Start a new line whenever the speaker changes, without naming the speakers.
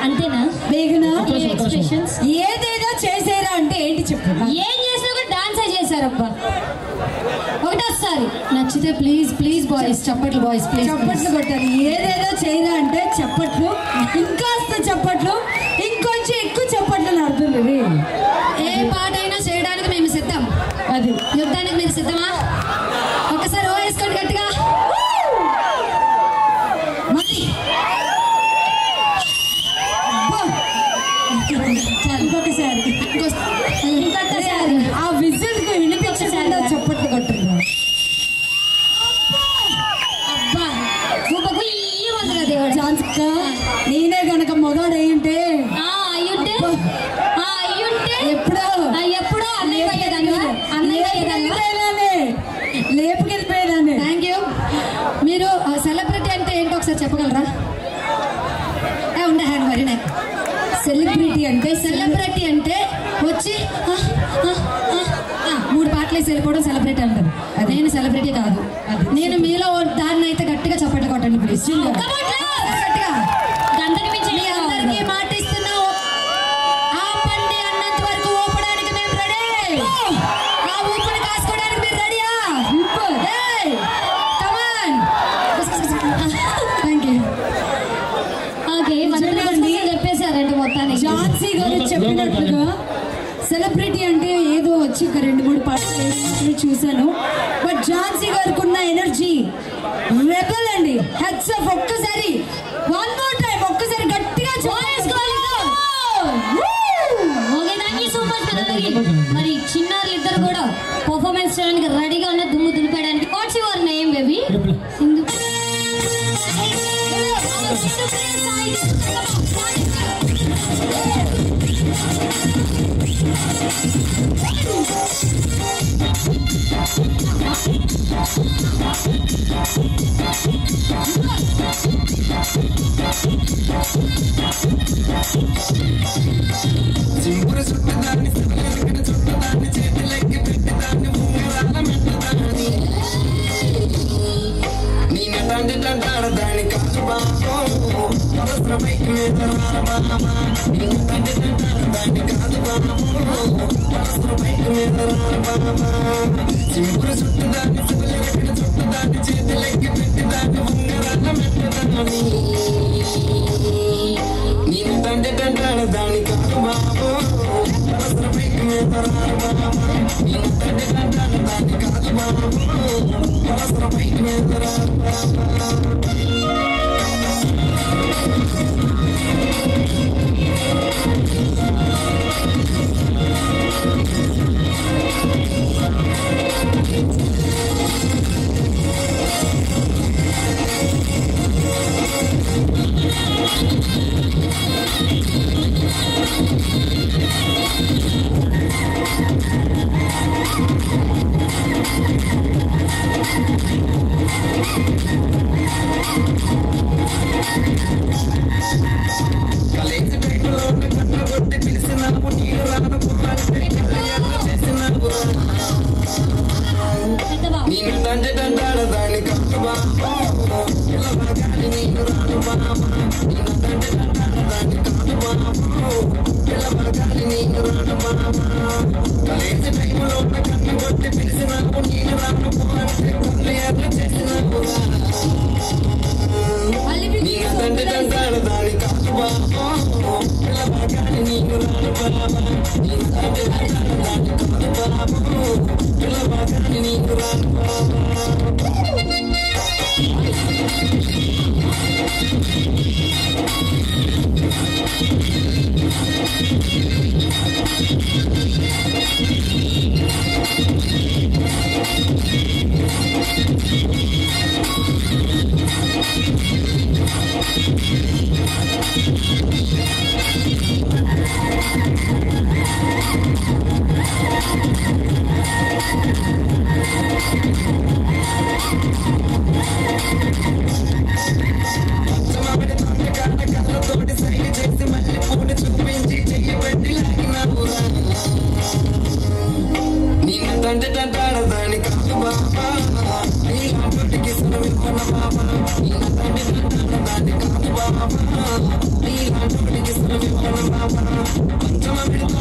అంతేనా ఏదేదో చేసారా అంటే ఏంటి చెప్పు ఏం చేసినా కూడా డాన్స్ చేశారబ్బా ఒకటోసారి నచ్చితే ప్లీజ్ ప్లీజ్ బాయ్స్ చప్పట్లు బాయ్స్ ప్లీజ్ చప్పట్లు కొట్టారు ఏదేదో చేయరా అంటే చప్పట్లు ఇంకాస్త చప్పట్లు ఇంకొంచెం ఎక్కువ చప్పట్లు అర్థం ఏ పాట అయినా చేయడానికి మేము సిద్ధం అది యుద్ధానికి మీరు సిద్ధమా ఒకసారి ఓ వేసుకోండి గట్టిగా ఇంకొకసారి ఆ విజిల్ కు వినిపించకుండా చప్పట్లు కొట్టున్నారు అబ్బా దేవుడు నేనే కనుక మొదడు అయ్యుంటే ఎప్పుడో అన్నయ్య అయ్యేదాన్ని లేపుకెళ్ళిపోయేదాన్ని చెప్పగలరా? ఉండే హ్యాండ్ మరి సెలబ్రిటీ అంటే వచ్చి 3 పాటలు వేసి వెళ్ళిపోవడం సెలబ్రిటీ అంటారు. నేను సెలబ్రిటీ కాదు. నేను మీలో దాన్ని అయితే గట్టిగా చప్పట్లు కొట్టండి ప్లీజ్. గట్టిగా అందరికీ మాట ఇస్తున్నా, ఆ పండి అన్నంత వరకు ఊపడానికి మేము రెడీ. ఆ ఊపిరి కాసుకోవడానికి మీరు రెడీయా? కమాన్. Thank you. చెప్పేశారండి మొత్తానికి. ఝాన్సీ గారు చెప్పినట్లుగా సెలబ్రిటీ అంటే ఏదో వచ్చి ఒక 2-3 పాటలు చూశాను. బట్ ఝాన్సీ గారికి ఉన్న ఎనర్జీ రెబల్ అండి. Heads of. ఒక్కసారి వన్ మోర్ టైం ఒక్కసారి గట్టిగా మరి చిన్నారులు ఇద్దరు కూడా పర్ఫార్మెన్స్ చేయడానికి రెడీగా ఉన్న, దుమ్ము దులిపేయడానికి. What's your name baby? Sindhu.
Simple చుట్టదాన్ని చుట్టదాన్ని చేతులెక్కి పెట్టదాన్ని ఉంగరాల మెట్టదాన్ని నేను తండ్రి కాదు బాబు పరస్త్రమైకి మీద బాబా. నేను తండ్రి కాదు బాబు పరస్త్రమైకి మీద బాబా. సింపుల్ చుట్టదాన్ని చుట్టదాన్ని చేతులెక్కి పెట్టదాన్ని ఉంగరాల మెట్టదాన్ని నేను తండ్రి దాని కాదు బాబు పరస్త్రమైకి మీద బాబా. నేను తండ్రి దాని కాదు బాబు పరస్త్రమైకి మీద బాబా. కలేజీ బయటలో కన్ను కొట్టి పిలిచినావు నీరు రాను చేసినావు నేను తండ్రి తంటాడు దాన్ని కాదు బాబు పిల్లగాని నీకు రాను బాబా. నేను తండ్రి తంటాడు దాన్ని కాదు బాబు పిల్లగాని నీకు రాను బాబా. కలేజీ టైంలో కన్ను కొట్టి పిలిచినావు నీరు రాను అంటే కళ్ళు ఎర్ర చేసినావు నేను తండ్రి తంటాడు దాన్ని కాదు బాబు పిల్లగాని నీకు రాను బాబా. నేను తండ్రి తంటాడు దాన్ని కాదు బాబు పిల్లగాని నీకు రాను బాబా. కళ్ళతోటి సైకి చేసి మళ్ళీ పూట చూపించి చెయ్యబట్టి లాగినావురా. నేను తండ్రి తంటాడు దాని కాదు బాబా నీలాంటికి సులవివ్వన బాబా. నేను తండ్రి తంటాడు దాన్ని కాదు బాబా నీలాంటికి సులవివ్వన బాబా. పంచమ విడత